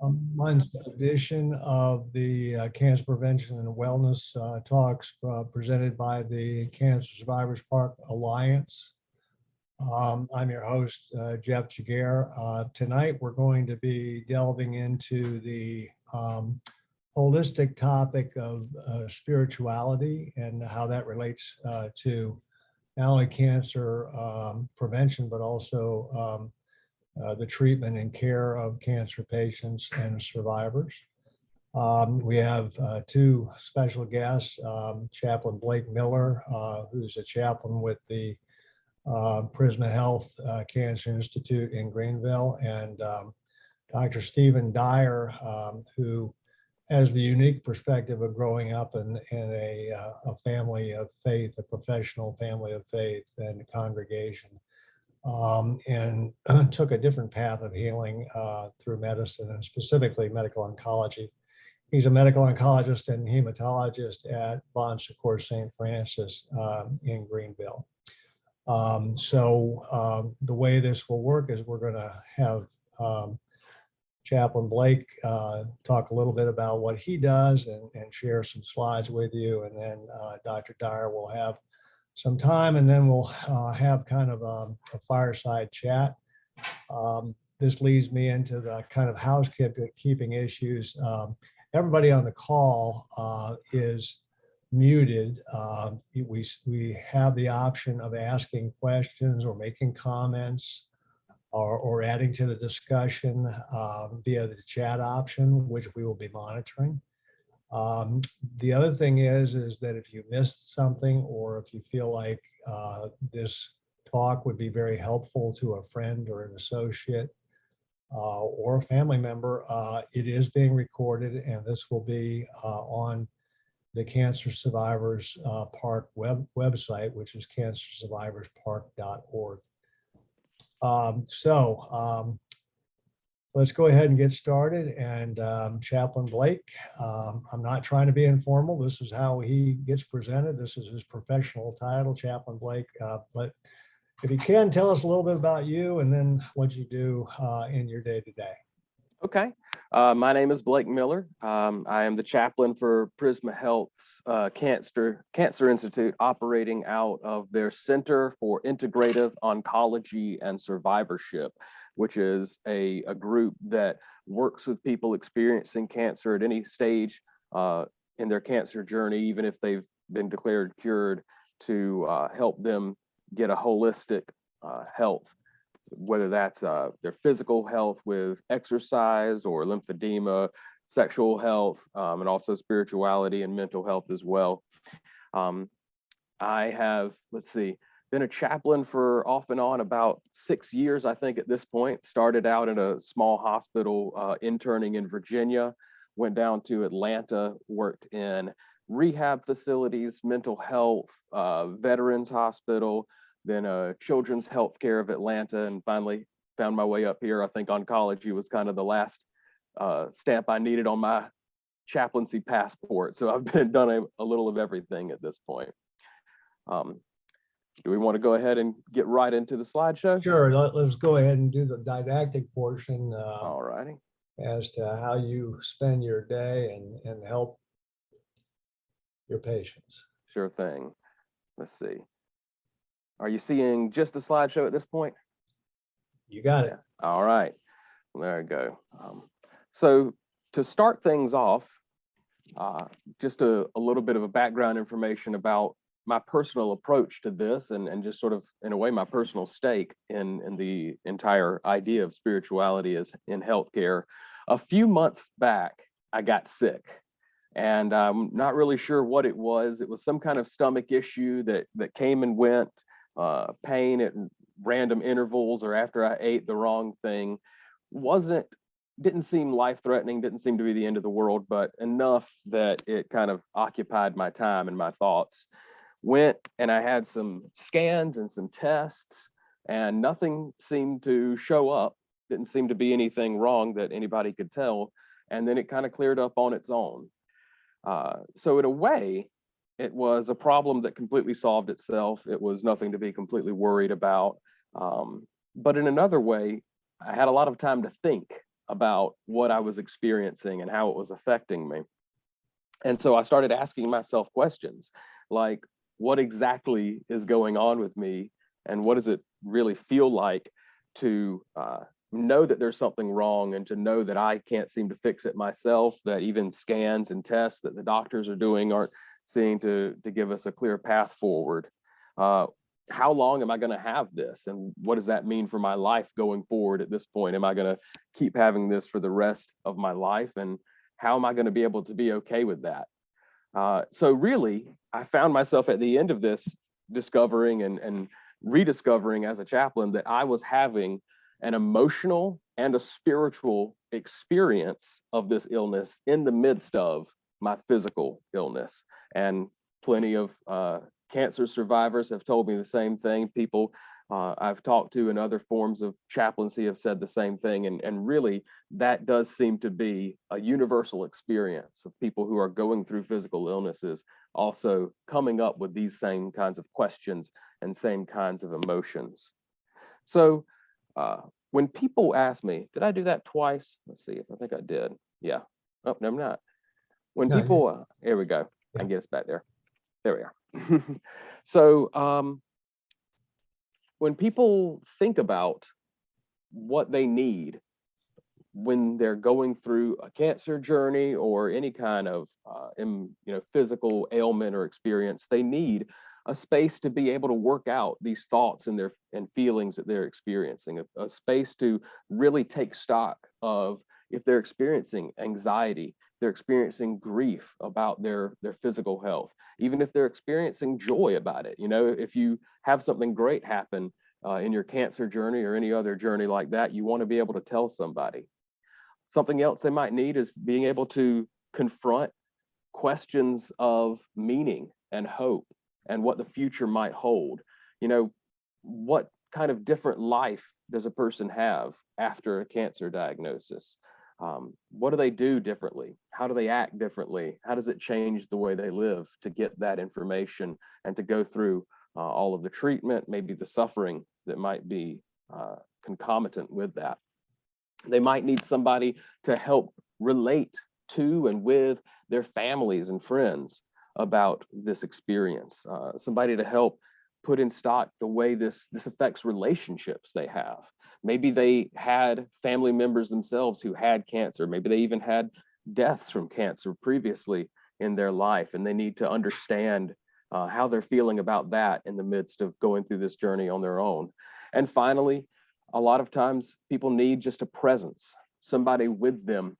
A month's edition of the Cancer Prevention and Wellness talks presented by the Cancer Survivors Park Alliance. I'm your host, Jeff Dyar. Tonight, we're going to be delving into the holistic topic of spirituality and how that relates to not only cancer prevention, but also the treatment and care of cancer patients and survivors. We have two special guests, Chaplain Blake Miller, who's a chaplain with the Prisma Health Cancer Institute in Greenville, and Dr. Stephen Dyar, who has the unique perspective of growing up in a family of faith, a professional family of faith and congregation. And took a different path of healing through medicine, and specifically medical oncology. He's a medical oncologist and hematologist at Bon Secours St. Francis in Greenville. So the way this will work is we're going to have Chaplain Blake talk a little bit about what he does and share some slides with you, and then Dr. Dyar will have some time, and then we'll have kind of a fireside chat. This leads me into the kind of housekeeping issues. Everybody on the call is muted. We have the option of asking questions or making comments or adding to the discussion via the chat option, which we will be monitoring. The other thing is that if you missed something, or if you feel like this talk would be very helpful to a friend or an associate or a family member, it is being recorded, and this will be on the Cancer Survivors Park website, which is cancersurvivorspark.org. Let's go ahead and get started. And Chaplain Blake, I'm not trying to be informal. This is how he gets presented. This is his professional title, Chaplain Blake. But if you can, tell us a little bit about you and then what you do in your day-to-day. Okay. My name is Blake Miller. I am the chaplain for Prisma Health's Cancer Institute, operating out of their Center for Integrative Oncology and Survivorship, which is a group that works with people experiencing cancer at any stage in their cancer journey, even if they've been declared cured, to help them get a holistic health, whether that's their physical health with exercise or lymphedema, sexual health, and also spirituality and mental health as well. I have, been a chaplain for off and on about 6 years, I think, at this point. Started out in a small hospital interning in Virginia, went down to Atlanta, worked in rehab facilities, mental health, veterans hospital, then Children's Healthcare of Atlanta, and finally found my way up here. I think oncology was kind of the last stamp I needed on my chaplaincy passport. So I've done a little of everything at this point. Do we want to go ahead and get right into the slideshow? Sure, let's go ahead and do the didactic portion. All righty. As to how you spend your day and help your patients. Sure thing. Let's see. Are you seeing just the slideshow at this point? You got it. All right. Well, there we go. So to start things off, just a little bit of a background information about my personal approach to this, and just sort of, in a way, my personal stake in the entire idea of spirituality as in healthcare. A few months back, I got sick, and I'm not really sure what it was. It was some kind of stomach issue that came and went, pain at random intervals or after I ate the wrong thing. Didn't seem life-threatening, didn't seem to be the end of the world, but enough that it kind of occupied my time and my thoughts. Went and I had some scans and some tests, and nothing seemed to show up. Didn't seem to be anything wrong that anybody could tell. And then it kind of cleared up on its own. So in a way, it was a problem that completely solved itself. It was nothing to be completely worried about. But in another way, I had a lot of time to think about what I was experiencing and how it was affecting me. And so I started asking myself questions like, what exactly is going on with me? And what does it really feel like to know that there's something wrong, and to know that I can't seem to fix it myself, that even scans and tests that the doctors are doing aren't seeming to give us a clear path forward. How long am I going to have this? And what does that mean for my life going forward at this point? Am I going to keep having this for the rest of my life? And how am I going to be able to be okay with that? So really, I found myself at the end of this discovering and rediscovering as a chaplain that I was having an emotional and a spiritual experience of this illness in the midst of my physical illness. And plenty of cancer survivors have told me the same thing. People I've talked to in other forms of chaplaincy have said the same thing. And really, that does seem to be a universal experience of people who are going through physical illnesses, also coming up with these same kinds of questions and same kinds of emotions. So when people ask me, did I do that twice? Let's see if I think I did. Yeah. Oh, no, I'm not. When No, people, here we go. I Yeah. can get us back there. There we are. So when people think about what they need when they're going through a cancer journey or any kind of physical ailment or experience, they need a space to be able to work out these thoughts and feelings that they're experiencing, a space to really take stock of if they're experiencing anxiety, they're experiencing grief about their physical health, even if they're experiencing joy about it. You know, if you have something great happen in your cancer journey or any other journey like that, you want to be able to tell somebody. Something else they might need is being able to confront questions of meaning and hope and what the future might hold. You know, what kind of different life does a person have after a cancer diagnosis? What do they do differently? How do they act differently? How does it change the way they live to get that information and to go through all of the treatment, maybe the suffering that might be concomitant with that? They might need somebody to help relate to and with their families and friends about this experience, somebody to help put in stock the way this affects relationships they have. Maybe they had family members themselves who had cancer. Maybe they even had deaths from cancer previously in their life, and they need to understand how they're feeling about that in the midst of going through this journey on their own. And finally, a lot of times people need just a presence, somebody with them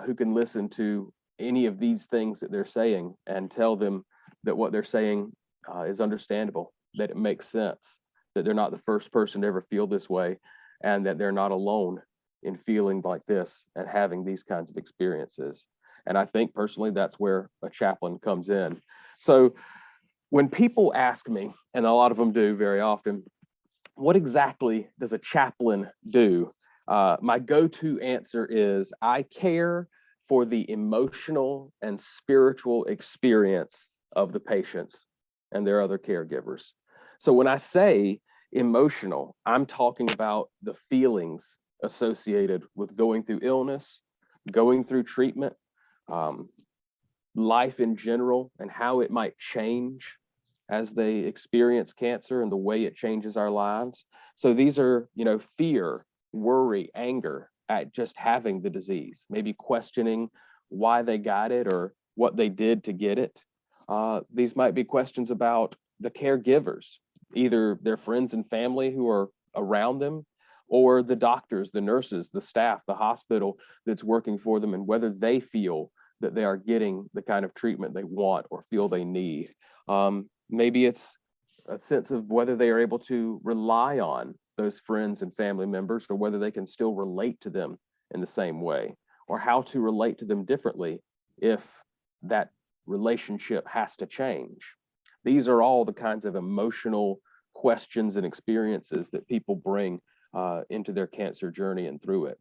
who can listen to any of these things that they're saying and tell them that what they're saying is understandable, that it makes sense, that they're not the first person to ever feel this way, and that they're not alone in feeling like this and having these kinds of experiences. And I think personally, that's where a chaplain comes in. So when people ask me, and a lot of them do very often, what exactly does a chaplain do? My go-to answer is I care for the emotional and spiritual experience of the patients and their other caregivers. So when I say emotional, I'm talking about the feelings associated with going through illness, going through treatment, life in general, and how it might change as they experience cancer and the way it changes our lives. So these are, fear, worry, anger at just having the disease, maybe questioning why they got it or what they did to get it. These might be questions about the caregivers, either their friends and family who are around them, or the doctors, the nurses, the staff, the hospital that's working for them, and whether they feel that they are getting the kind of treatment they want or feel they need. Maybe it's a sense of whether they are able to rely on those friends and family members, or whether they can still relate to them in the same way, or how to relate to them differently if that relationship has to change. These are all the kinds of emotional questions and experiences that people bring into their cancer journey and through it.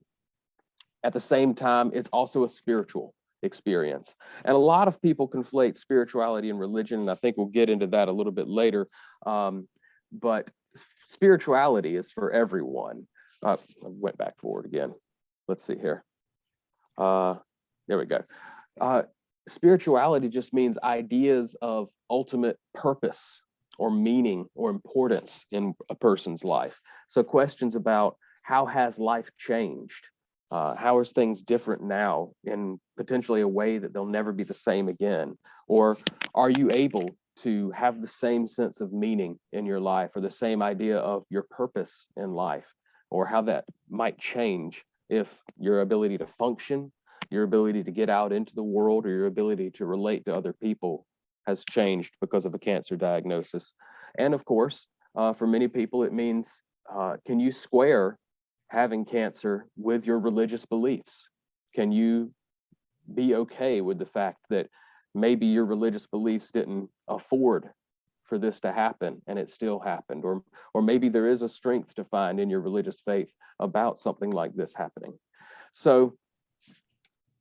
At the same time, it's also a spiritual experience. And a lot of people conflate spirituality and religion, and I think we'll get into that a little bit later. But spirituality is for everyone. I went back forward again. Let's see here. There we go. Spirituality just means ideas of ultimate purpose or meaning or importance in a person's life. So questions about how has life changed? How is things different now in potentially a way that they'll never be the same again? Or are you able to have the same sense of meaning in your life or the same idea of your purpose in life, or how that might change if your ability to function, your ability to get out into the world, or your ability to relate to other people has changed because of a cancer diagnosis? And of course, for many people, it means, can you square having cancer with your religious beliefs? Can you be okay with the fact that maybe your religious beliefs didn't afford for this to happen and it still happened? Or maybe there is a strength to find in your religious faith about something like this happening. So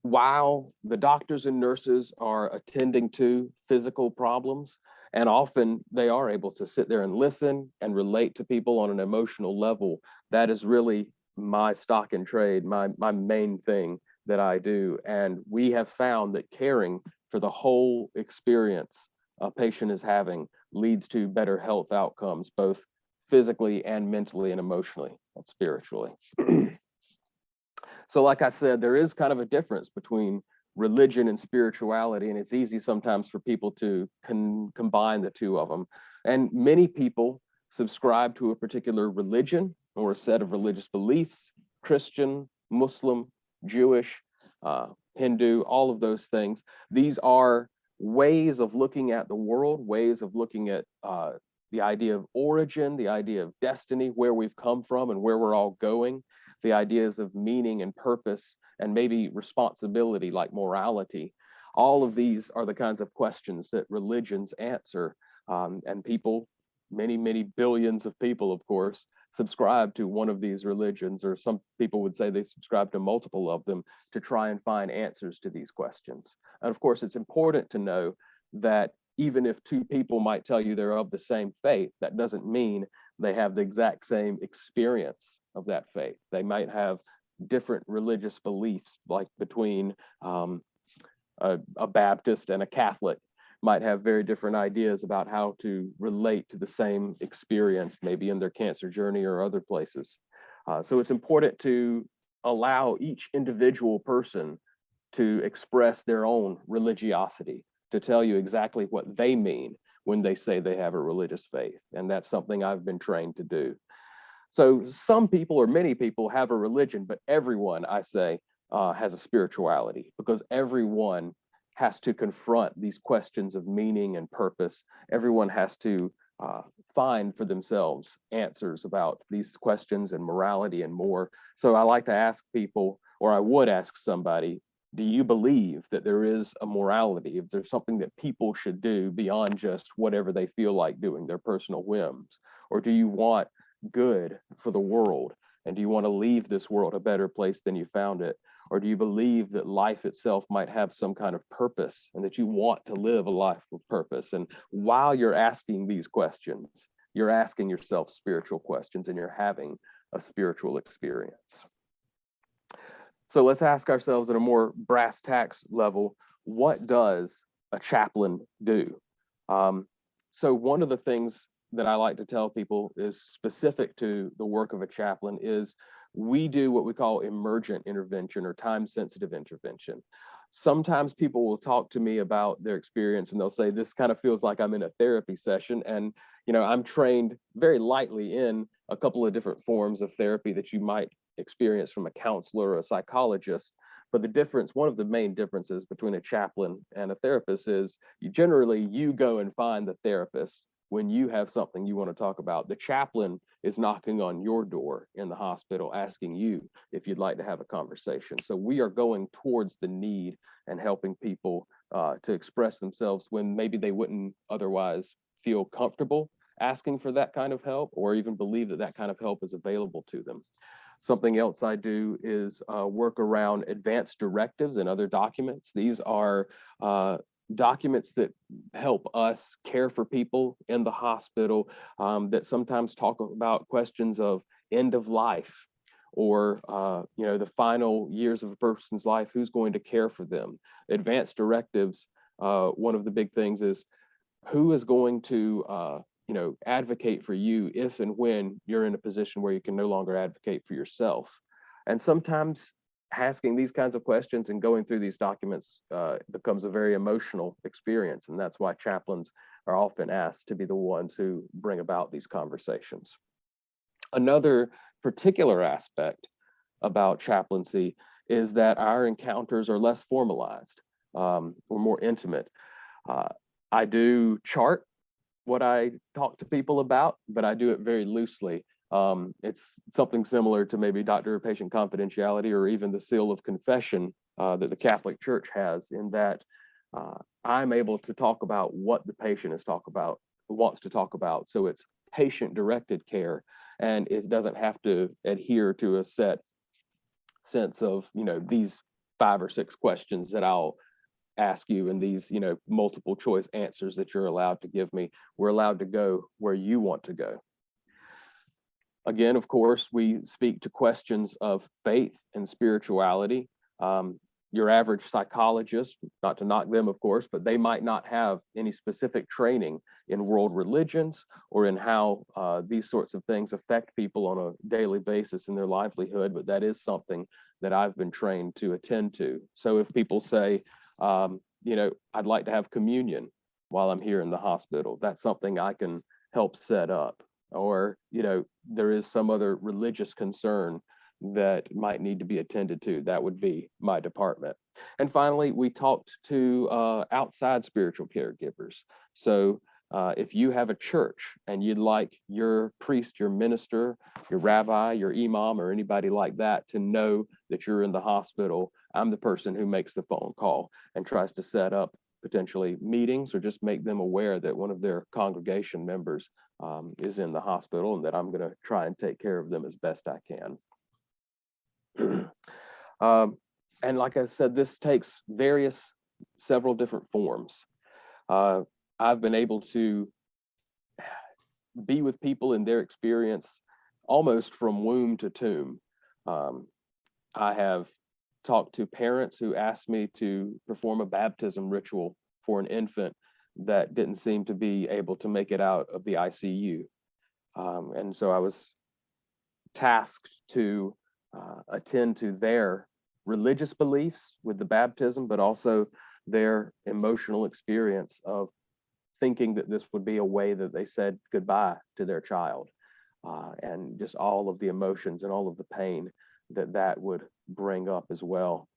while the doctors and nurses are attending to physical problems, and often they are able to sit there and listen and relate to people on an emotional level, that is really my stock in trade, my main thing that I do. And we have found that caring for the whole experience a patient is having leads to better health outcomes, both physically and mentally and emotionally and spiritually. So like I said, there is kind of a difference between religion and spirituality, and it's easy sometimes for people to combine the two of them. And many people subscribe to a particular religion or a set of religious beliefs: Christian, Muslim, Jewish, Hindu, all of those things. These are ways of looking at the world, ways of looking at the idea of origin, the idea of destiny, where we've come from and where we're all going, the ideas of meaning and purpose, and maybe responsibility like morality. All of these are the kinds of questions that religions answer. And people, many billions of people, of course, subscribe to one of these religions, or some people would say they subscribe to multiple of them to try and find answers to these questions. And of course, it's important to know that even if two people might tell you they're of the same faith, that doesn't mean they have the exact same experience of that faith. They might have different religious beliefs, like between a Baptist and a Catholic might have very different ideas about how to relate to the same experience, maybe in their cancer journey or other places. So it's important to allow each individual person to express their own religiosity, to tell you exactly what they mean when they say they have a religious faith. And that's something I've been trained to do. So some people, or many people, have a religion, but everyone, I say, has a spirituality, because everyone has to confront these questions of meaning and purpose. Everyone has to find for themselves answers about these questions and morality and more. So I like to ask people, or I would ask somebody, do you believe that there is a morality, if there's something that people should do beyond just whatever they feel like doing, their personal whims? Or do you want good for the world? And do you want to leave this world a better place than you found it? Or do you believe that life itself might have some kind of purpose and that you want to live a life with purpose? And while you're asking these questions, you're asking yourself spiritual questions, and you're having a spiritual experience. So let's ask ourselves at a more brass tacks level, what does a chaplain do? So one of the things that I like to tell people is specific to the work of a chaplain is we do what we call emergent intervention or time-sensitive intervention. Sometimes people will talk to me about their experience and they'll say, this kind of feels like I'm in a therapy session. And, you know, I'm trained very lightly in a couple of different forms of therapy that you might experience from a counselor or a psychologist. But the difference, one of the main differences between a chaplain and a therapist is you go and find the therapist when you have something you want to talk about. The chaplain is knocking on your door in the hospital, asking you if you'd like to have a conversation. So we are going towards the need and helping people to express themselves when maybe they wouldn't otherwise feel comfortable asking for that kind of help, or even believe that that kind of help is available to them. Something else I do is work around advanced directives and other documents. These are documents that help us care for people in the hospital, that sometimes talk about questions of end of life, or the final years of a person's life, who's going to care for them? Advanced directives, one of the big things is who is going to advocate for you if and when you're in a position where you can no longer advocate for yourself. And sometimes asking these kinds of questions and going through these documents becomes a very emotional experience. And that's why chaplains are often asked to be the ones who bring about these conversations. Another particular aspect about chaplaincy is that our encounters are less formalized or more intimate. I do chart what I talk to people about, but I do it very loosely. It's something similar to maybe doctor-patient confidentiality or even the seal of confession that the Catholic Church has, in that I'm able to talk about what the patient wants to talk about. So it's patient-directed care, and it doesn't have to adhere to a set sense of, these 5 or 6 questions that I'll ask you and these, multiple choice answers that you're allowed to give me. We're allowed to go where you want to go. Again, of course, we speak to questions of faith and spirituality. Your average psychologist, not to knock them, of course, but they might not have any specific training in world religions or in how these sorts of things affect people on a daily basis in their livelihood, but that is something that I've been trained to attend to. So if people say, I'd like to have communion while I'm here in the hospital, that's something I can help set up. Or, there is some other religious concern that might need to be attended to, that would be my department. And finally, we talked to outside spiritual caregivers. So if you have a church and you'd like your priest, your minister, your rabbi, your imam, or anybody like that to know that you're in the hospital, I'm the person who makes the phone call and tries to set up potentially meetings or just make them aware that one of their congregation members is in the hospital and that I'm going to try and take care of them as best I can. And like I said, this takes several different forms. I've been able to be with people in their experience almost from womb to tomb. I have talked to parents who asked me to perform a baptism ritual for an infant that didn't seem to be able to make it out of the ICU. And so I was tasked to attend to their religious beliefs with the baptism, but also their emotional experience of thinking that this would be a way that they said goodbye to their child, and just all of the emotions and all of the pain that would bring up as well.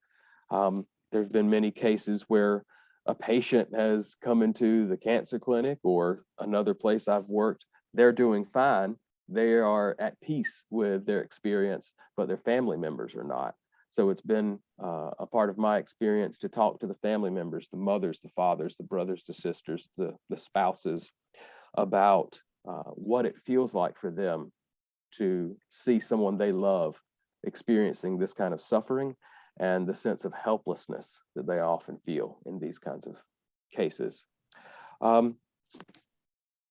There's been many cases where a patient has come into the cancer clinic or another place I've worked, they're doing fine, they are at peace with their experience, but their family members are not. So it's been a part of my experience to talk to the family members, the mothers, the fathers, the brothers, the sisters, the spouses, about what it feels like for them to see someone they love experiencing this kind of suffering and the sense of helplessness that they often feel in these kinds of cases.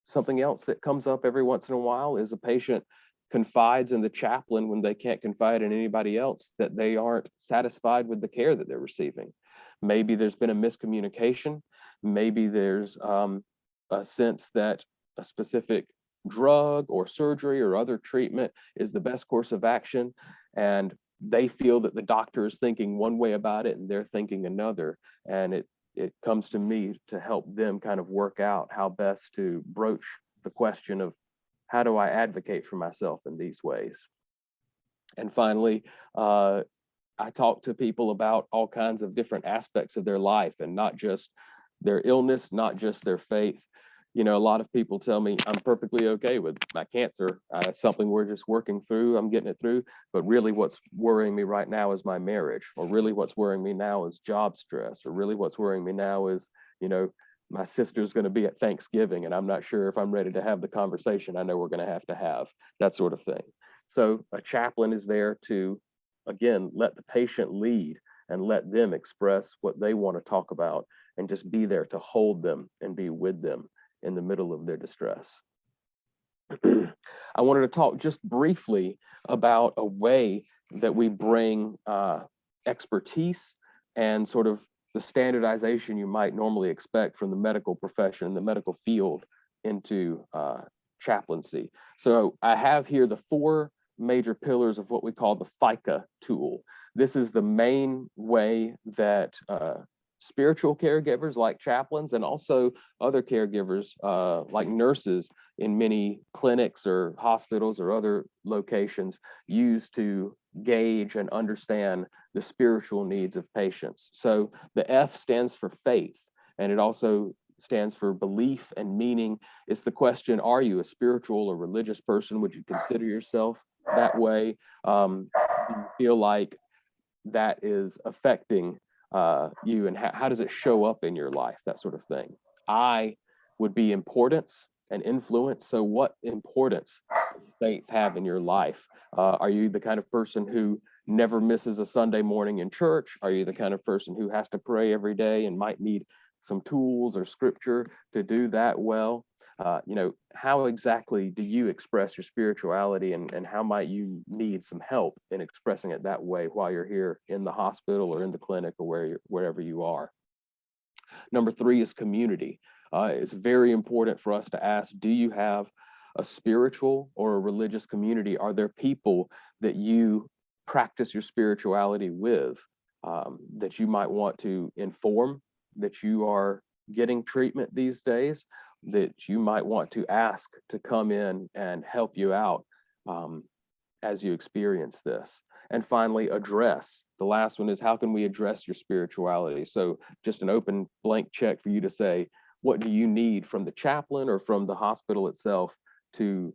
Something else that comes up every once in a while is a patient confides in the chaplain when they can't confide in anybody else that they aren't satisfied with the care that they're receiving. Maybe there's been a miscommunication. Maybe there's a sense that a specific drug or surgery or other treatment is the best course of action, and they feel that the doctor is thinking one way about it and they're thinking another. And it comes to me to help them kind of work out how best to broach the question of how do I advocate for myself in these ways. And finally, I talk to people about all kinds of different aspects of their life and not just their illness, not just their faith. A lot of people tell me I'm perfectly okay with my cancer. It's something we're just working through. I'm getting it through. But really what's worrying me right now is my marriage, or really what's worrying me now is job stress, or really what's worrying me now is, my sister's going to be at Thanksgiving and I'm not sure if I'm ready to have the conversation I know we're going to have, that sort of thing. So a chaplain is there to, again, let the patient lead and let them express what they want to talk about and just be there to hold them and be with them in the middle of their distress. I wanted to talk just briefly about a way that we bring expertise and sort of the standardization you might normally expect from the medical profession, the medical field, into chaplaincy. So I have here the 4 major pillars of what we call the FICA tool. This is the main way that spiritual caregivers like chaplains and also other caregivers like nurses in many clinics or hospitals or other locations use to gauge and understand the spiritual needs of patients. So the F stands for faith, and it also stands for belief and meaning. It's the question, are you a spiritual or religious person? Would you consider yourself that way? Do you feel like that is affecting you, and how does it show up in your life, that sort of thing? I would be importance and influence. So what importance does faith have in your life? Are you the kind of person who never misses a Sunday morning in church? Are you the kind of person who has to pray every day and might need some tools or scripture to do that well? How exactly do you express your spirituality, and how might you need some help in expressing it that way while you're here in the hospital or in the clinic or wherever you are? Number 3 is community. It's very important for us to ask, do you have a spiritual or a religious community? Are there people that you practice your spirituality with, that you might want to inform that you are getting treatment these days, that you might want to ask to come in and help you out as you experience this? And finally, address. The last one is, how can we address your spirituality? So just an open blank check for you to say, what do you need from the chaplain or from the hospital itself to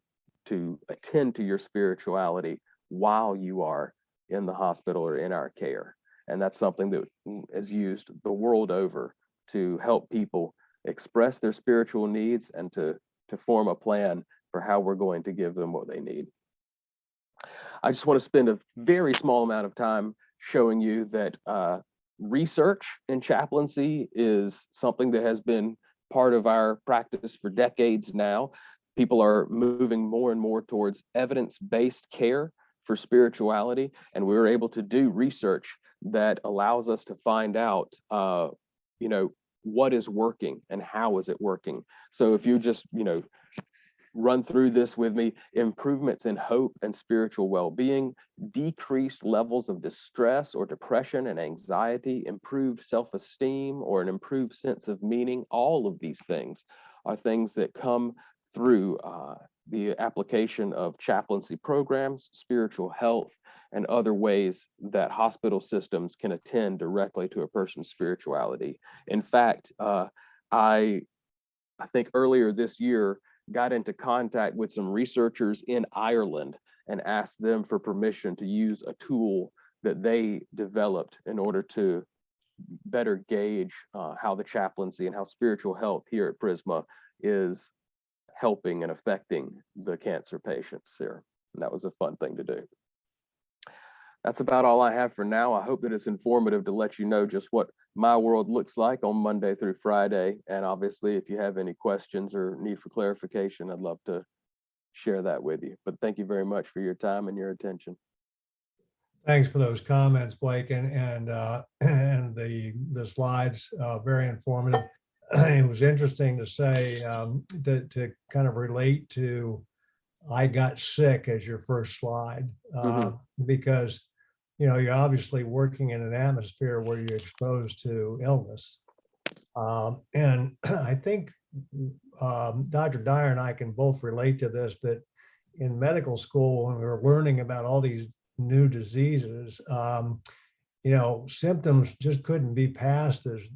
attend to your spirituality while you are in the hospital or in our care? And that's something that is used the world over to help people express their spiritual needs and to form a plan for how we're going to give them what they need. I just want to spend a very small amount of time showing you that research in chaplaincy is something that has been part of our practice for decades now. People are moving more and more towards evidence-based care for spirituality, and we were able to do research that allows us to find out what is working and how is it working. So if you just run through this with me: improvements in hope and spiritual well-being, decreased levels of distress or depression and anxiety, improved self-esteem or an improved sense of meaning. All of these things are things that come through the application of chaplaincy programs, spiritual health, and other ways that hospital systems can attend directly to a person's spirituality. In fact, I think earlier this year got into contact with some researchers in Ireland and asked them for permission to use a tool that they developed in order to better gauge how the chaplaincy and how spiritual health here at Prisma is helping and affecting the cancer patients here. And that was a fun thing to do. That's about all I have for now. I hope that it's informative to let you know just what my world looks like on Monday through Friday. And obviously, if you have any questions or need for clarification, I'd love to share that with you. But thank you very much for your time and your attention. Thanks for those comments, Blake, and the slides, very informative. It was interesting to say that to kind of relate to "I got sick" as your first slide, because you're obviously working in an atmosphere where you're exposed to illness, and I think Dr. Dyar and I can both relate to this, that in medical school, when we were learning about all these new diseases, symptoms just couldn't be passed as,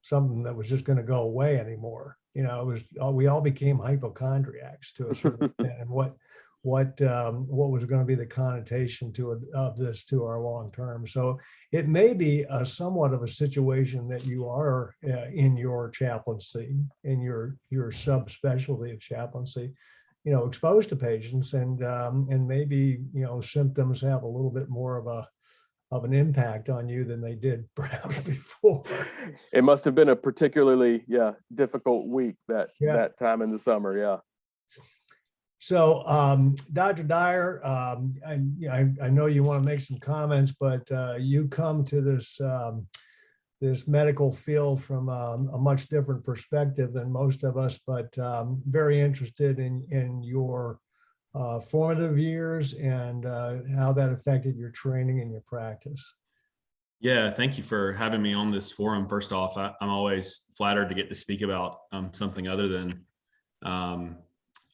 something that was just going to go away anymore. It was, we all became hypochondriacs to a certain extent, and what was going to be the connotation of this to our long term. So it may be a somewhat of a situation that you are in your chaplaincy, in your subspecialty of chaplaincy, exposed to patients, and maybe symptoms have a little bit more of an impact on you than they did perhaps before. It must have been a particularly difficult week that time in the summer. So, Dr. Dyer, I know you want to make some comments, but you come to this medical field from a much different perspective than most of us, but very interested in your formative years and how that affected your training and your practice. Yeah, thank you for having me on this forum. First off, I'm always flattered to get to speak about something um,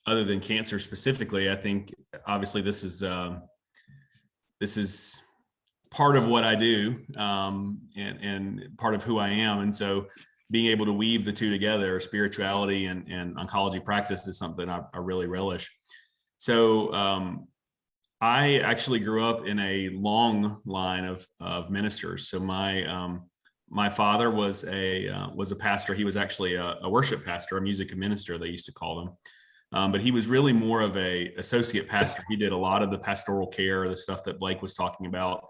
other than cancer specifically. I think obviously this is part of what I do and part of who I am. And so being able to weave the two together, spirituality and oncology practice, is something I really relish. So I actually grew up in a long line of ministers. So my father was a pastor. He was actually a worship pastor, a music minister, they used to call him. But he was really more of a associate pastor. He did a lot of the pastoral care, the stuff that Blake was talking about.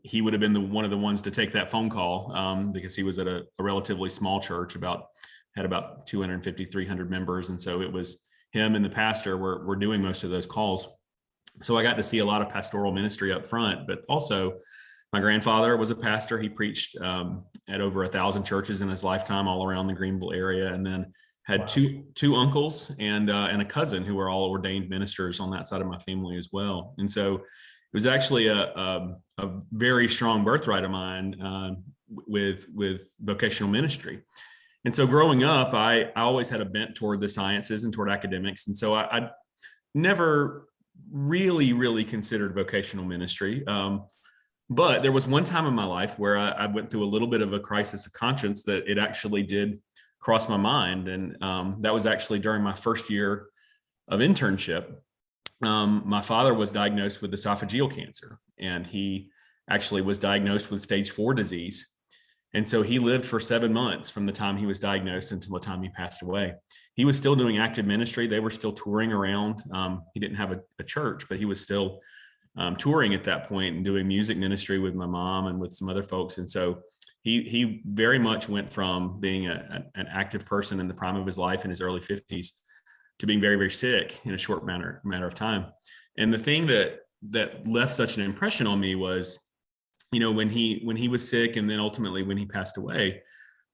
He would have been one of the ones to take that phone call because he was at a relatively small church, had about 250, 300 members. And so it was him and the pastor were doing most of those calls. So I got to see a lot of pastoral ministry up front, but also my grandfather was a pastor. He preached at over 1,000 churches in his lifetime all around the Greenville area. And then had two uncles and a cousin who were all ordained ministers on that side of my family as well. And so it was actually a very strong birthright of mine with vocational ministry. And so growing up, I always had a bent toward the sciences and toward academics. And so I never really considered vocational ministry. But there was one time in my life where I went through a little bit of a crisis of conscience that it actually did cross my mind. And that was actually during my first year of internship. My father was diagnosed with esophageal cancer, and he actually was diagnosed with stage 4 disease. And so he lived for 7 months from the time he was diagnosed until the time he passed away. He was still doing active ministry. They were still touring around. He didn't have a church, but he was still touring at that point and doing music ministry with my mom and with some other folks. And so he very much went from being an active person in the prime of his life in his early 50s to being very sick in a short matter of time. And the thing that left such an impression on me was, when he was sick, and then ultimately when he passed away,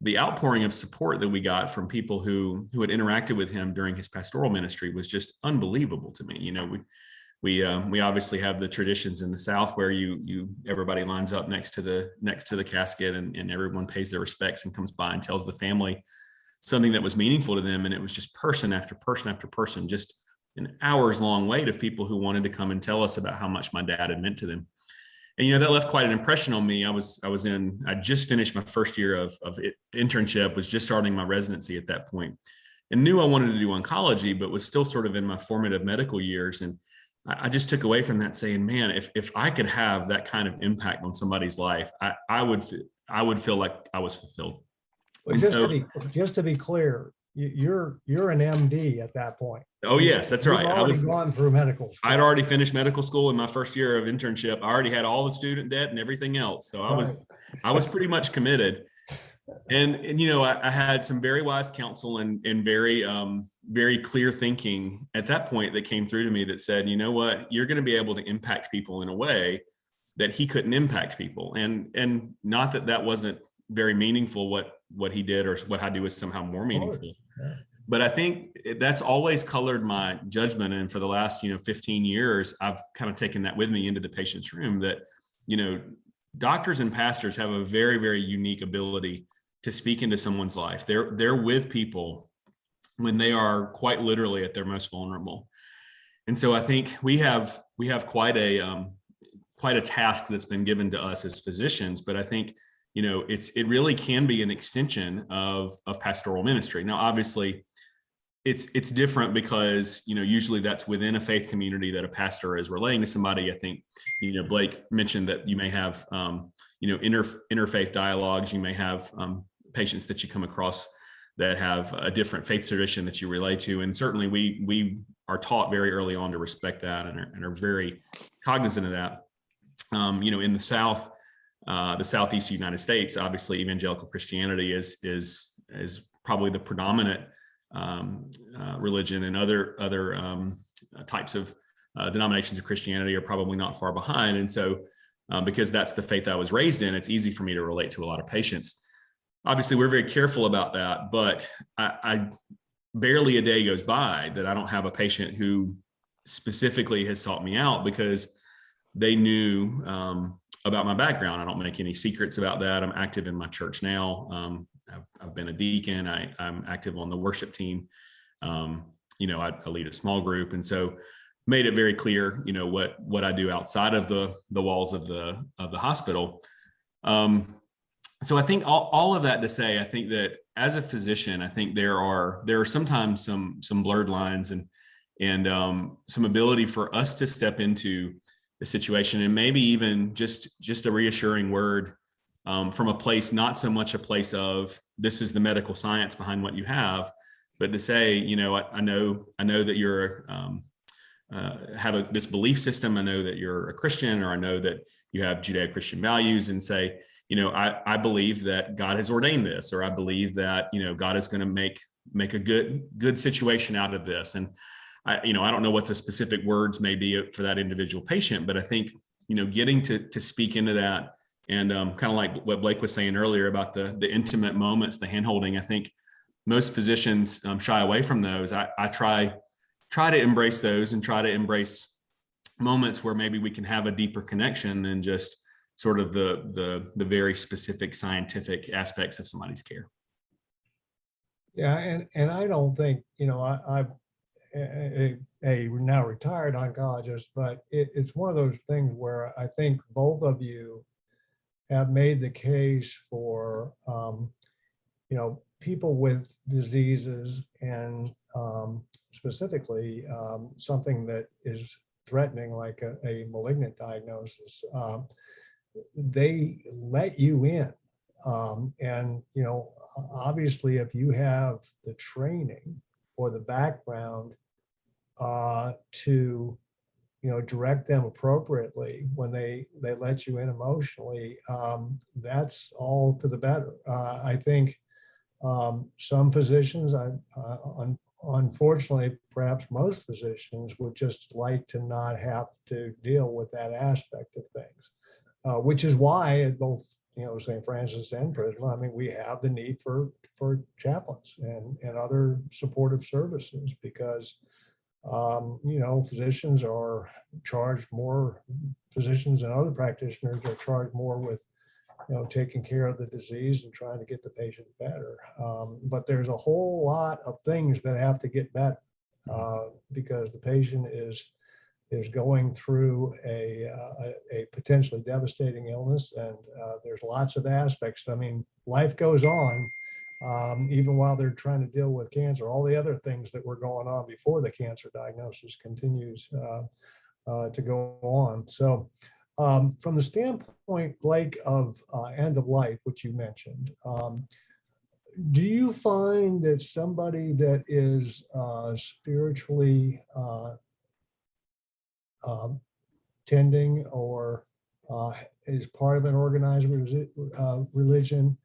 the outpouring of support that we got from people who had interacted with him during his pastoral ministry was just unbelievable to me. We obviously have the traditions in the South where everybody lines up next to the casket and everyone pays their respects and comes by and tells the family something that was meaningful to them. And it was just person after person after person, just an hours long wait of people who wanted to come and tell us about how much my dad had meant to them. And, that left quite an impression on me. I just finished my first year of internship, was just starting my residency at that point, and knew I wanted to do oncology, but was still sort of in my formative medical years. And I just took away from that saying, man, if I could have that kind of impact on somebody's life, I would feel like I was fulfilled. Well, just to be clear, you're an MD at that point. Oh yes, that's right. I was gone through medical school. I'd already finished medical school in my first year of internship. I already had all the student debt and everything else. So I was pretty much committed. And I had some very wise counsel and very clear thinking at that point that came through to me that said, you know what, you're going to be able to impact people in a way that he couldn't impact people. And not that wasn't very meaningful what he did or what I do was somehow more meaningful. Yeah. But I think that's always colored my judgment. And for the last 15 years, I've kind of taken that with me into the patient's room, that doctors and pastors have a very unique ability to speak into someone's life. They're with people when they are quite literally at their most vulnerable. And so I think we have quite a task that's been given to us as physicians, but I think it really can be an extension of pastoral ministry. Now, obviously, it's different because usually that's within a faith community that a pastor is relaying to somebody. I think Blake mentioned that you may have interfaith dialogues. You may have patients that you come across that have a different faith tradition that you relate to, and certainly we are taught very early on to respect that and are very cognizant of that. In the South. The Southeast United States, obviously, evangelical Christianity is probably the predominant religion, and other types of denominations of Christianity are probably not far behind. And so because that's the faith I was raised in, it's easy for me to relate to a lot of patients. Obviously, we're very careful about that, but I barely a day goes by that I don't have a patient who specifically has sought me out because they knew about my background. I don't make any secrets about that. I'm active in my church now. I've been a deacon. I'm active on the worship team. I lead a small group. And so made it very clear, what I do outside of the walls of the hospital. So I think all of that to say, I think that as a physician, I think there are sometimes some blurred lines and some ability for us to step into the situation and maybe even just a reassuring word from a place, not so much a place of this is the medical science behind what you have, but to say, I know that you're have this belief system. I know that you're a Christian, or I know that you have Judeo-Christian values, and say, I believe that God has ordained this, or I believe that, God is going to make a good situation out of this. And I don't know what the specific words may be for that individual patient, but I think, getting to speak into that and kind of like what Blake was saying earlier about the intimate moments, the handholding, I think most physicians shy away from those. I try to embrace those and try to embrace moments where maybe we can have a deeper connection than just sort of the very specific scientific aspects of somebody's care. Yeah, and I don't think, I'm a now retired oncologist, but it's one of those things where I think both of you have made the case for, people with diseases and specifically something that is threatening, like a malignant diagnosis. They let you in. And, obviously, if you have the training or the background to, direct them appropriately when they let you in emotionally, that's all to the better. I think some physicians, unfortunately, perhaps most physicians would just like to not have to deal with that aspect of things, which is why at both, St. Francis and Prisma, we have the need for chaplains and other supportive services because, physicians are charged more, physicians and other practitioners are charged more with, taking care of the disease and trying to get the patient better. But there's a whole lot of things that have to get better because the patient is going through a potentially devastating illness, and there's lots of aspects. Life goes on even while they're trying to deal with cancer. All the other things that were going on before the cancer diagnosis continues to go on. So from the standpoint, Blake, of end of life, which you mentioned, do you find that somebody that is spiritually tending or is part of an organized religion,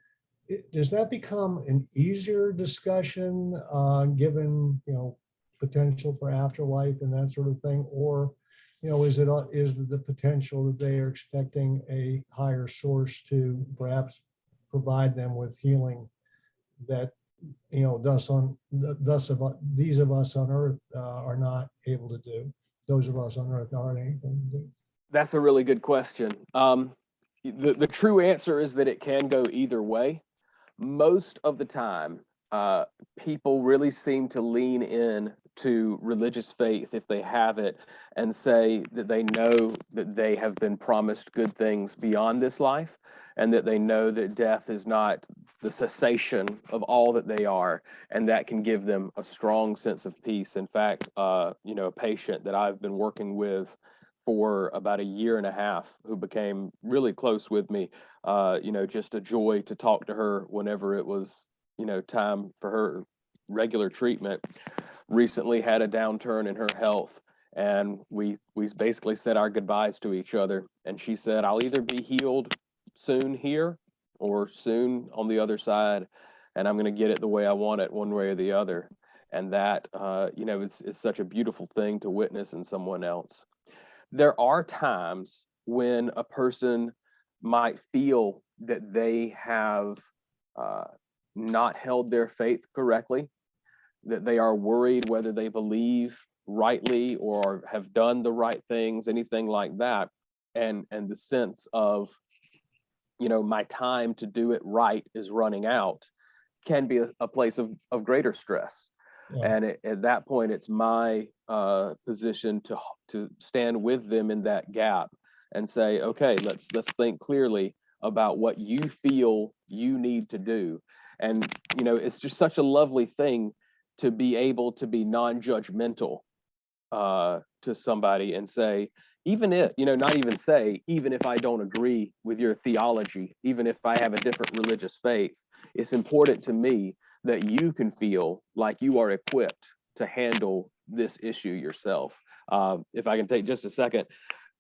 does that become an easier discussion given, potential for afterlife and that sort of thing? Or, is the potential that they are expecting a higher source to perhaps provide them with healing that, these of us on earth are not able to do? Those of us on earth aren't able to do. That's a really good question. The true answer is that it can go either way. Most of the time, people really seem to lean in to religious faith if they have it and say that they know that they have been promised good things beyond this life and that they know that death is not the cessation of all that they are, and that can give them a strong sense of peace. In fact, a patient that I've been working with for about a year and a half who became really close with me, just a joy to talk to her whenever it was, time for her regular treatment, recently had a downturn in her health. And we basically said our goodbyes to each other. And she said, I'll either be healed soon here or soon on the other side, and I'm going to get it the way I want it, one way or the other. And that, is such a beautiful thing to witness in someone else. There are times when a person might feel that they have not held their faith correctly, that they are worried whether they believe rightly or have done the right things, anything like that. And the sense of, my time to do it right is running out can be a place of greater stress. Yeah. And at that point, it's my position to stand with them in that gap and say, okay, let's think clearly about what you feel you need to do. And, it's just such a lovely thing to be able to be non-judgmental to somebody and say, even if, not even say, even if I don't agree with your theology, even if I have a different religious faith, it's important to me that you can feel like you are equipped to handle this issue yourself. If I can take just a second,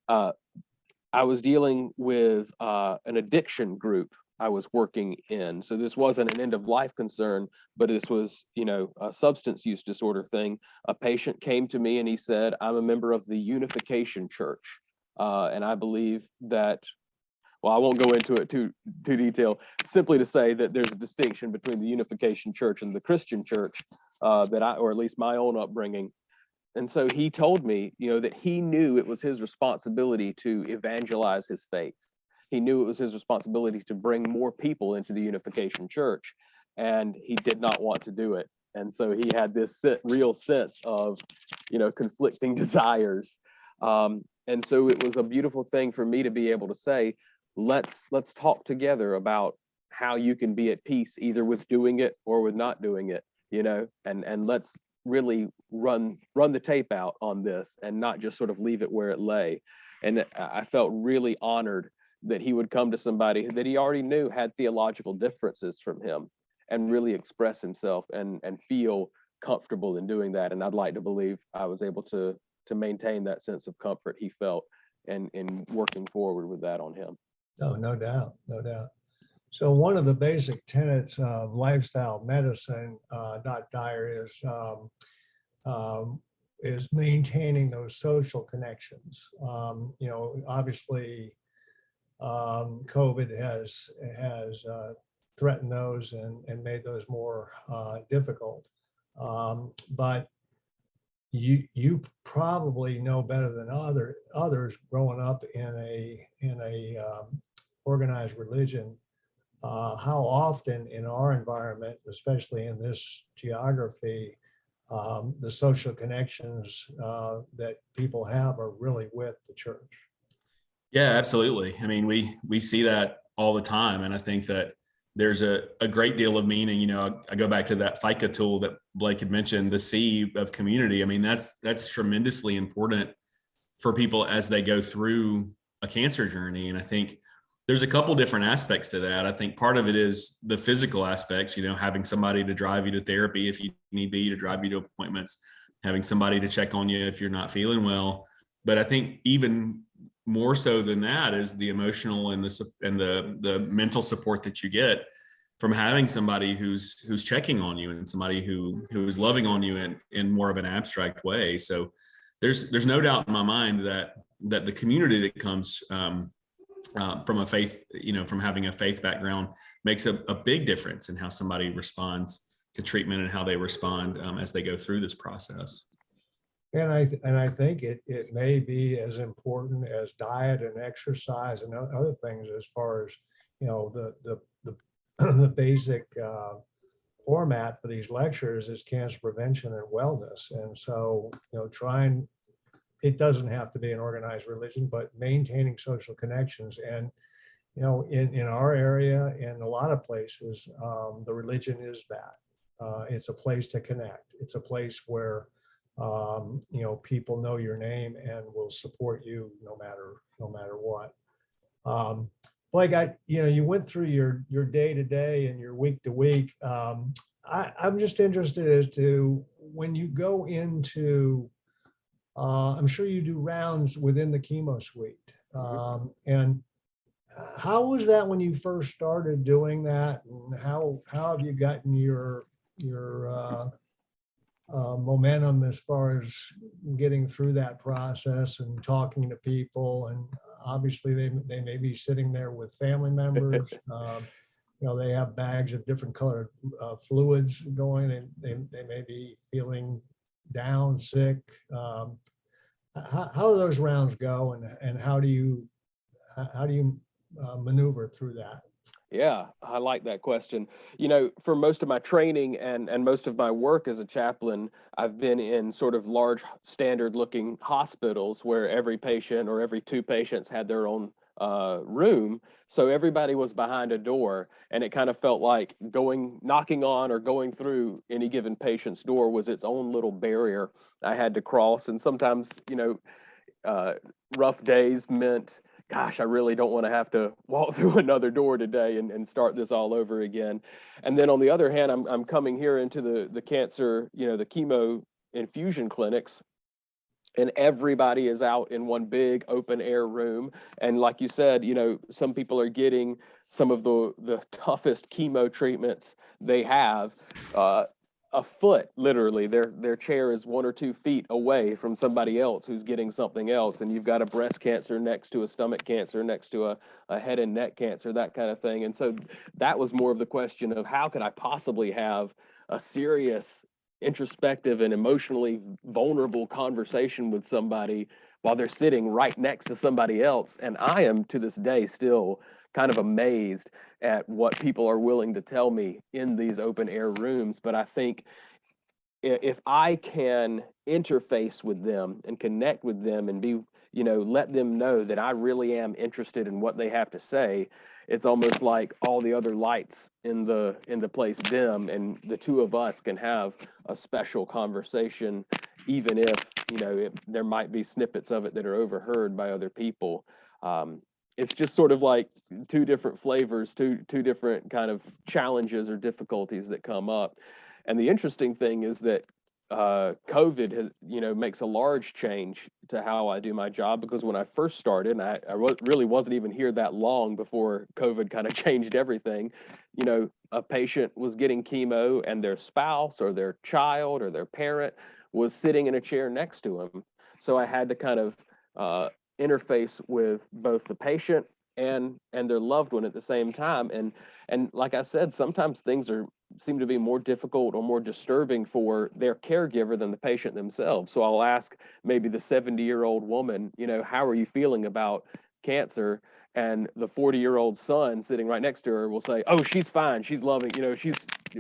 I was dealing with an addiction group I was working in. So this wasn't an end of life concern, but this was, a substance use disorder thing. A patient came to me and he said, I'm a member of the Unification Church. And I believe that, well, I won't go into it too detail, simply to say that there's a distinction between the Unification Church and the Christian church or at least my own upbringing. And so he told me, that he knew it was his responsibility to evangelize his faith. He knew it was his responsibility to bring more people into the Unification Church, and he did not want to do it. And so he had this real sense of, conflicting desires. And so it was a beautiful thing for me to be able to say, let's talk together about how you can be at peace, either with doing it or with not doing it, and let's really run the tape out on this and not just sort of leave it where it lay. And I felt really honored that he would come to somebody that he already knew had theological differences from him and really express himself and feel comfortable in doing that. And I'd like to believe I was able to maintain that sense of comfort he felt and in working forward with that on him. Oh, no doubt, no doubt. So one of the basic tenets of lifestyle medicine, Dr. Dyar, is maintaining those social connections. Obviously, COVID has threatened those and made those more difficult. But you probably know better than others growing up in a organized religion, how often in our environment, especially in this geography, the social connections that people have are really with the church. Yeah, absolutely. I mean, we see that all the time. And I think that there's a great deal of meaning. I go back to that FICA tool that Blake had mentioned, the C of community. I mean, that's tremendously important for people as they go through a cancer journey. And I think there's a couple different aspects to that. I think part of it is the physical aspects, having somebody to drive you to therapy if you need be, to drive you to appointments, having somebody to check on you if you're not feeling well. But I think even more so than that is the emotional and the mental support that you get from having somebody who's checking on you and somebody who is loving on you in more of an abstract way. So there's no doubt in my mind that the community that comes from a faith, from having a faith background makes a big difference in how somebody responds to treatment and how they respond as they go through this process. And I think it may be as important as diet and exercise and other things, as far as the basic format for these lectures is cancer prevention and wellness. And so it doesn't have to be an organized religion, but maintaining social connections. And in our area, in a lot of places, the religion is that. It's a place to connect. It's a place where people know your name and will support you no matter what. Blake, you went through your day to day and your week to week. I'm just interested as to when you go into, I'm sure you do rounds within the chemo suite. And how was that when you first started doing that? And how have you gotten your momentum as far as getting through that process and talking to people. And obviously they may be sitting there with family members. They have bags of different colored fluids going. They may be feeling down, sick. How do those rounds go, and how do you maneuver through that? Yeah, I like that question. For most of my training and most of my work as a chaplain, I've been in sort of large standard looking hospitals where every patient or every two patients had their own room. So everybody was behind a door, and it kind of felt like knocking on or going through any given patient's door was its own little barrier I had to cross. And sometimes, rough days meant, gosh, I really don't want to have to walk through another door today and start this all over again. And then on the other hand, I'm coming here into the cancer, the chemo infusion clinics, and everybody is out in one big open air room. And like you said, some people are getting some of the toughest chemo treatments they have. A foot, literally, their chair is 1 or 2 feet away from somebody else who's getting something else. And you've got a breast cancer next to a stomach cancer, next to a head and neck cancer, that kind of thing. And so that was more of the question of how could I possibly have a serious, introspective and emotionally vulnerable conversation with somebody while they're sitting right next to somebody else. And I am to this day still kind of amazed at what people are willing to tell me in these open air rooms. But I think if I can interface with them and connect with them and be, let them know that I really am interested in what they have to say, it's almost like all the other lights in the place dim, and the two of us can have a special conversation, even if, there might be snippets of it that are overheard by other people. It's just sort of like two different flavors, two different kind of challenges or difficulties that come up. And the interesting thing is that COVID has, makes a large change to how I do my job, because when I first started, and I really wasn't even here that long before COVID kind of changed everything. A patient was getting chemo and their spouse or their child or their parent was sitting in a chair next to him. So I had to kind of interface with both the patient and their loved one at the same time. And like I said, sometimes things seem to be more difficult or more disturbing for their caregiver than the patient themselves. So I'll ask maybe the 70-year-old woman, how are you feeling about cancer? And the 40-year-old son sitting right next to her will say, oh, she's fine. She's loving,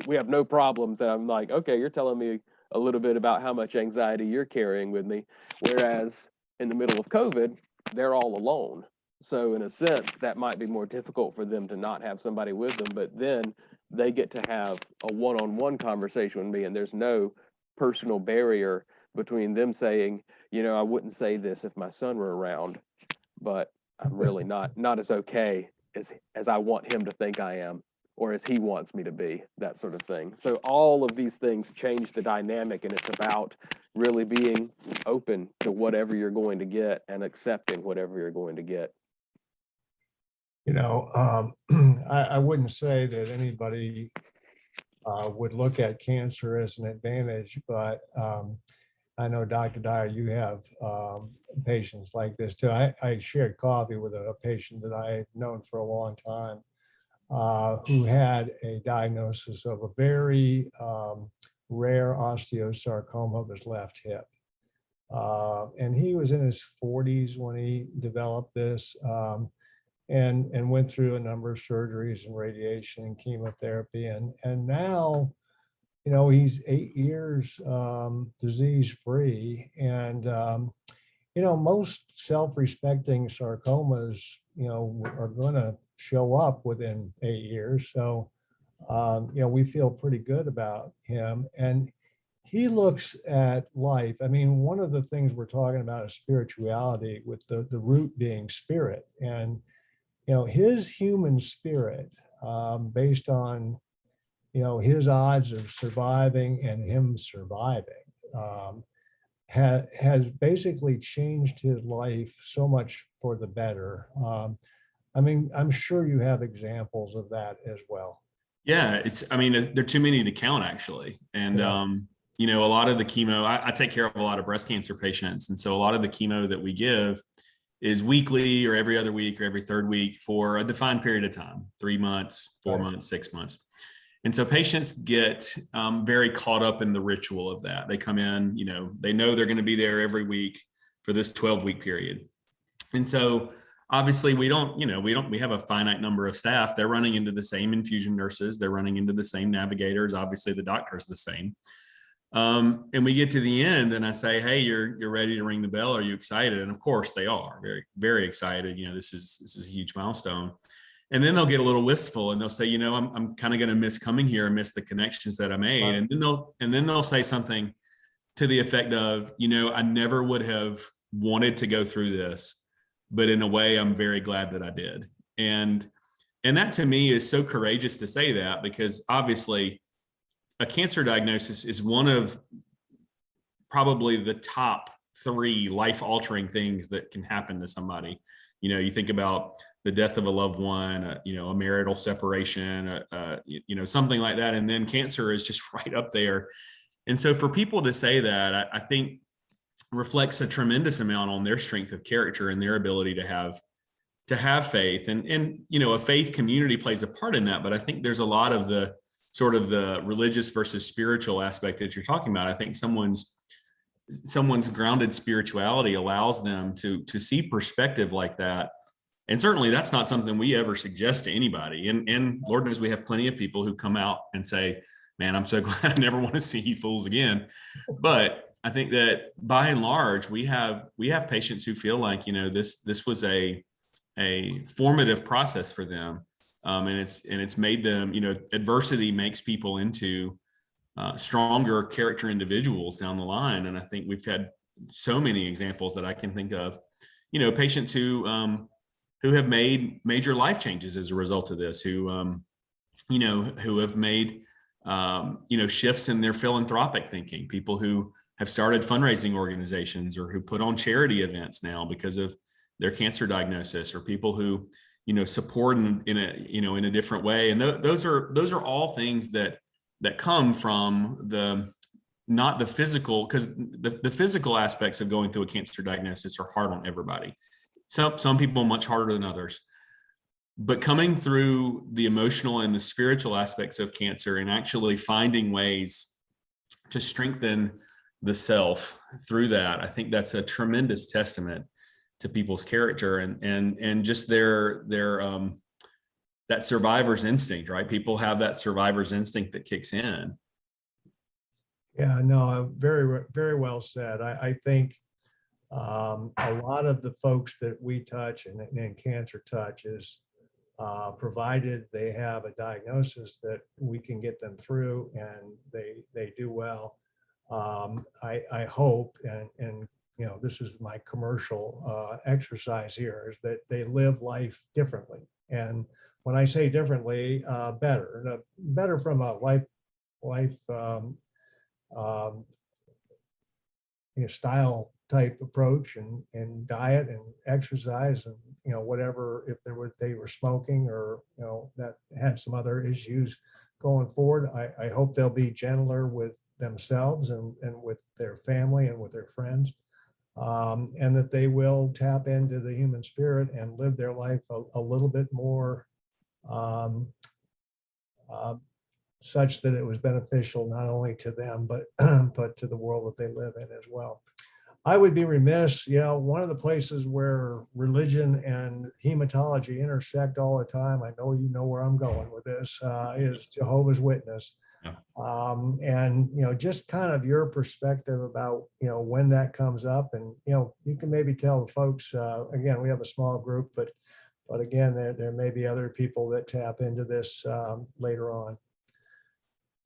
we have no problems. And I'm like, okay, you're telling me a little bit about how much anxiety you're carrying with me. Whereas in the middle of COVID, they're all alone. So in a sense, that might be more difficult for them to not have somebody with them, but then they get to have a one-on-one conversation with me, and there's no personal barrier between them saying, I wouldn't say this if my son were around, but I'm really not as okay as I want him to think I am, or as he wants me to be, that sort of thing. So all of these things change the dynamic, and it's about really being open to whatever you're going to get and accepting whatever you're going to get. I wouldn't say that anybody would look at cancer as an advantage, but I know, Dr. Dyar, you have patients like this too. I shared coffee with a patient that I had known for a long time who had a diagnosis of a very rare osteosarcoma of his left hip. And he was in his 40s when he developed this. And went through a number of surgeries and radiation and chemotherapy. And now, he's 8 years disease free. And, most self-respecting sarcomas, are going to show up within 8 years. So, we feel pretty good about him. And he looks at life. I mean, one of the things we're talking about is spirituality, with the root being spirit. And his human spirit, based on, his odds of surviving and him surviving, has basically changed his life so much for the better. I mean, I'm sure you have examples of that as well. Yeah, there are too many to count, actually. And, Yeah. a lot of the chemo, I take care of a lot of breast cancer patients. And so a lot of the chemo that we give is weekly or every other week or every third week for a defined period of time, 3 months, 4 months, 6 months. And so patients get very caught up in the ritual of that. They come in, they know they're going to be there every week for this 12-week period. And so obviously we have a finite number of staff. They're running into the same infusion nurses. They're running into the same navigators. Obviously the doctor is the same. And we get to the end and I say, hey, you're ready to ring the bell. Are you excited? And of course they are very, very excited. This is a huge milestone. And then they'll get a little wistful and they'll say, I'm kind of going to miss coming here and miss the connections that I made. Right. And then they'll say something to the effect of, I never would have wanted to go through this, but in a way, I'm very glad that I did. And that to me is so courageous to say that, because obviously a cancer diagnosis is one of probably the top 3 life-altering things that can happen to somebody. You think about the death of a loved one, a marital separation, something like that. And then cancer is just right up there. And so for people to say that, I think reflects a tremendous amount on their strength of character and their ability to have faith. And a faith community plays a part in that. But I think there's a lot of the sort of the religious versus spiritual aspect that you're talking about. I think someone's grounded spirituality allows them to see perspective like that. And certainly that's not something we ever suggest to anybody. And Lord knows we have plenty of people who come out and say, man, I'm so glad I never want to see you fools again. But I think that by and large, we have patients who feel like, this was a formative process for them. And it's made them, adversity makes people into stronger character individuals down the line. And I think we've had so many examples that I can think of, patients who have made major life changes as a result of this, who have made, shifts in their philanthropic thinking, people who have started fundraising organizations or who put on charity events now because of their cancer diagnosis, or people who, support in a different way. And those are all things that come from not the physical, because the physical aspects of going through a cancer diagnosis are hard on everybody. Some people much harder than others, but coming through the emotional and the spiritual aspects of cancer and actually finding ways to strengthen the self through that, I think that's a tremendous testament to people's character and just their that survivor's instinct, right? People have that survivor's instinct that kicks in. Yeah, no, very, very well said. I think a lot of the folks that we touch and cancer touches, provided they have a diagnosis that we can get them through and they do well. I hope, and this is my commercial exercise here, is that they live life differently. And when I say differently, better from a life style type approach and diet and exercise and whatever, if they were smoking or that had some other issues going forward. I hope they'll be gentler with themselves and with their family and with their friends, and that they will tap into the human spirit and live their life a little bit more such that it was beneficial not only to them but but to the world that they live in as well. I would be remiss, one of the places where religion and hematology intersect all the time, I know you know where I'm going with this, is Jehovah's Witness. Yeah. And, just kind of your perspective about, when that comes up, and, you can maybe tell the folks, again, we have a small group, but again, there may be other people that tap into this later on.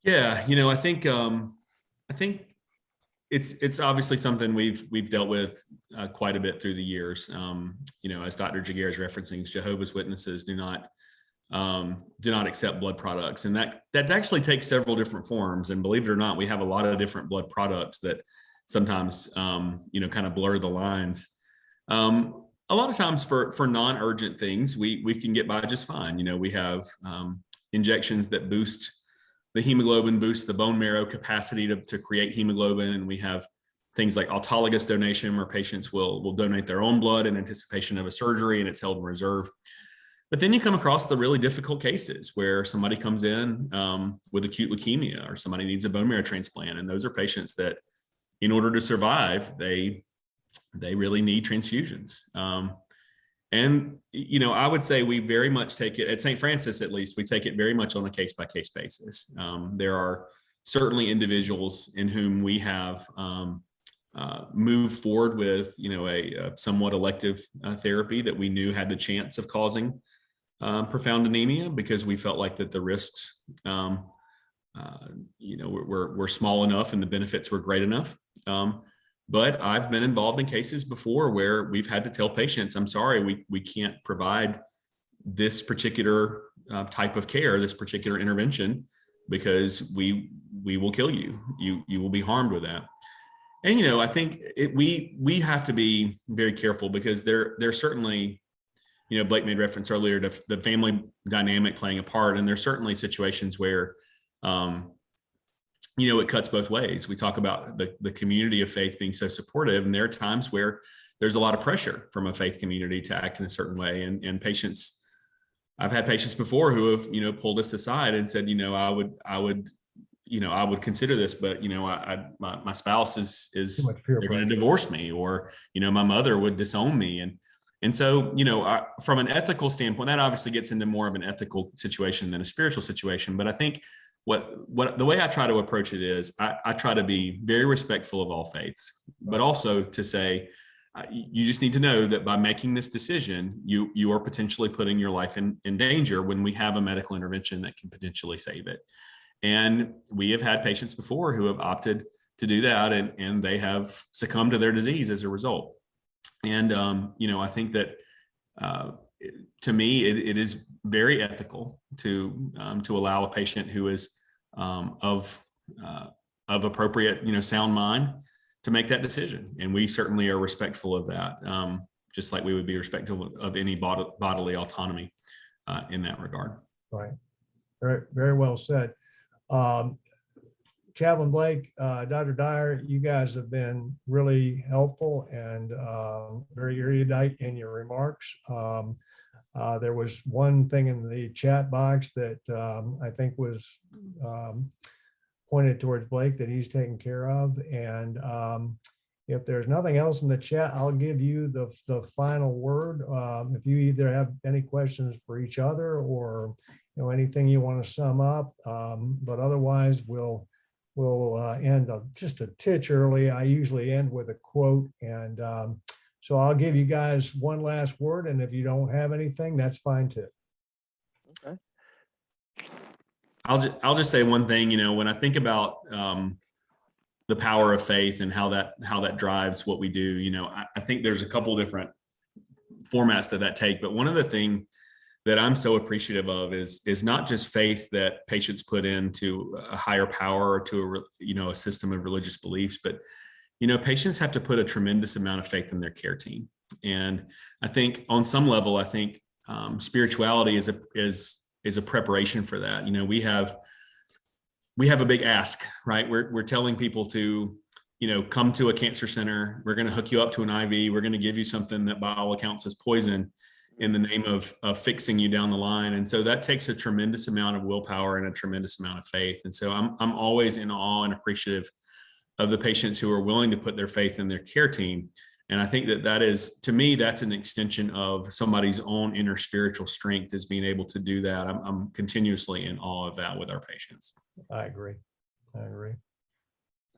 Yeah. I think it's obviously something we've dealt with quite a bit through the years. As Dr. Jaguar is referencing, Jehovah's Witnesses do not accept blood products, and that actually takes several different forms. And believe it or not, we have a lot of different blood products that sometimes kind of blur the lines. A lot of times for non-urgent things, we can get by just fine. We have injections that boost the hemoglobin boosts the bone marrow capacity to create hemoglobin. And we have things like autologous donation, where patients will donate their own blood in anticipation of a surgery, and it's held in reserve. But then you come across the really difficult cases where somebody comes in with acute leukemia, or somebody needs a bone marrow transplant. And those are patients that, in order to survive, they really need transfusions. And, I would say we very much take it, at St. Francis at least, we take it very much on a case-by-case basis. There are certainly individuals in whom we have moved forward with, a somewhat elective therapy that we knew had the chance of causing profound anemia, because we felt like that the risks, were small enough and the benefits were great enough. But I've been involved in cases before where we've had to tell patients, I'm sorry, we can't provide this particular type of care, this particular intervention, because we will kill you. You will be harmed with that. And, I think we have to be very careful, because there certainly, Blake made reference earlier to the family dynamic playing a part. And there's certainly situations where, it cuts both ways. We talk about the community of faith being so supportive, and there are times where there's a lot of pressure from a faith community to act in a certain way. And patients, I've had patients before who have, pulled us aside and said, I would consider this, but my spouse is they're going to divorce me, or my mother would disown me, and so from an ethical standpoint, that obviously gets into more of an ethical situation than a spiritual situation. But I think what the way I try to approach it is, I try to be very respectful of all faiths, but also to say, you just need to know that by making this decision, you are potentially putting your life in danger when we have a medical intervention that can potentially save it. And we have had patients before who have opted to do that, and they have succumbed to their disease as a result. And, I think that to me, it is very ethical to allow a patient who is of appropriate, sound mind to make that decision. And we certainly are respectful of that, just like we would be respectful of any bodily autonomy in that regard. Right. Very, very well said. Chaplain Blake, Dr. Dyar, you guys have been really helpful and very erudite in your remarks. There was one thing in the chat box that I think was pointed towards Blake that he's taken care of. And if there's nothing else in the chat, I'll give you the final word. If you either have any questions for each other, or anything you want to sum up, but otherwise we'll end just a titch early. I usually end with a quote, and so I'll give you guys one last word, and if you don't have anything, that's fine too. Okay. I'll just say one thing. When I think about the power of faith and how that drives what we do, I think there's a couple different formats that take. But one of the things that I'm so appreciative of is not just faith that patients put into a higher power or to a system of religious beliefs, but patients have to put a tremendous amount of faith in their care team. And I think on some level, spirituality is a preparation for that. We have a big ask, right? We're telling people to come to a cancer center. We're going to hook you up to an IV. We're going to give you something that by all accounts is poison, in the name of fixing you down the line. And so that takes a tremendous amount of willpower and a tremendous amount of faith. And so I'm always in awe and appreciative of the patients who are willing to put their faith in their care team. And I think that is, to me, that's an extension of somebody's own inner spiritual strength, is being able to do that. I'm continuously in awe of that with our patients. I agree.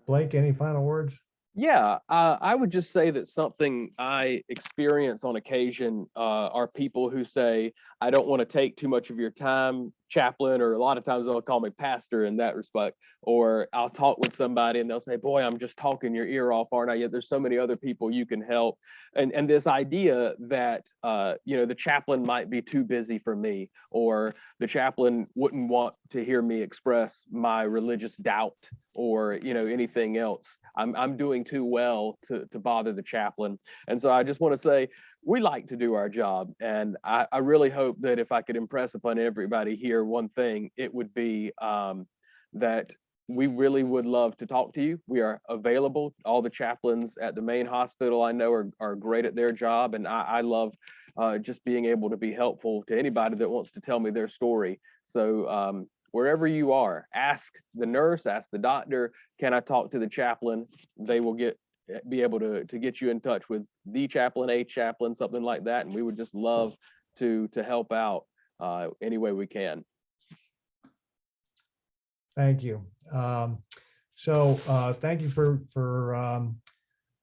Blake, any final words? Yeah, I would just say that something I experience on occasion are people who say, I don't want to take too much of your time, chaplain, or a lot of times they'll call me pastor in that respect. Or I'll talk with somebody and they'll say, boy, I'm just talking your ear off, aren't I? Yet there's so many other people you can help. And this idea that, the chaplain might be too busy for me, or the chaplain wouldn't want to hear me express my religious doubt, or, anything else. I'm doing too well to bother the chaplain. And so I just want to say, we like to do our job. And I really hope that if I could impress upon everybody here one thing, it would be that we really would love to talk to you. We are available. All the chaplains at the main hospital I know are great at their job, and I love just being able to be helpful to anybody that wants to tell me their story. So wherever you are, ask the nurse, ask the doctor, can I talk to the chaplain? They will be able to get you in touch with the chaplain, a chaplain, something like that. And we would just love to help out any way we can. Thank you. So thank you for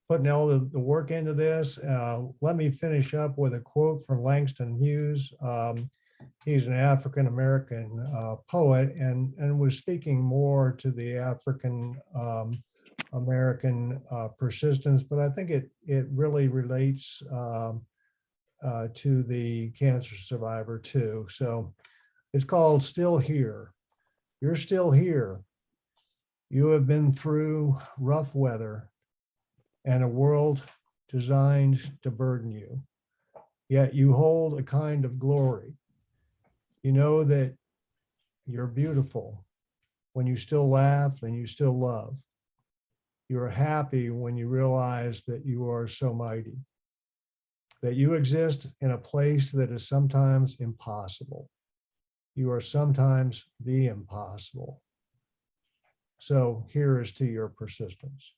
putting all the work into this. Let me finish up with a quote from Langston Hughes. He's an African-American poet and was speaking more to the African American persistence, but I think it really relates to the cancer survivor too. So it's called Still Here. You're still here. You have been through rough weather and a world designed to burden you. Yet you hold a kind of glory. You know that you're beautiful when you still laugh and you still love. You are happy when you realize that you are so mighty, that you exist in a place that is sometimes impossible. You are sometimes the impossible. So here is to your persistence.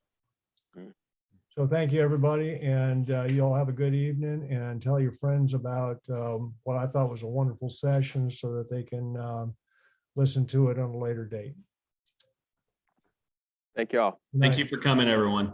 So thank you, everybody, and you all have a good evening, and tell your friends about what I thought was a wonderful session so that they can listen to it on a later date. Thank you all. Thank you for coming, everyone.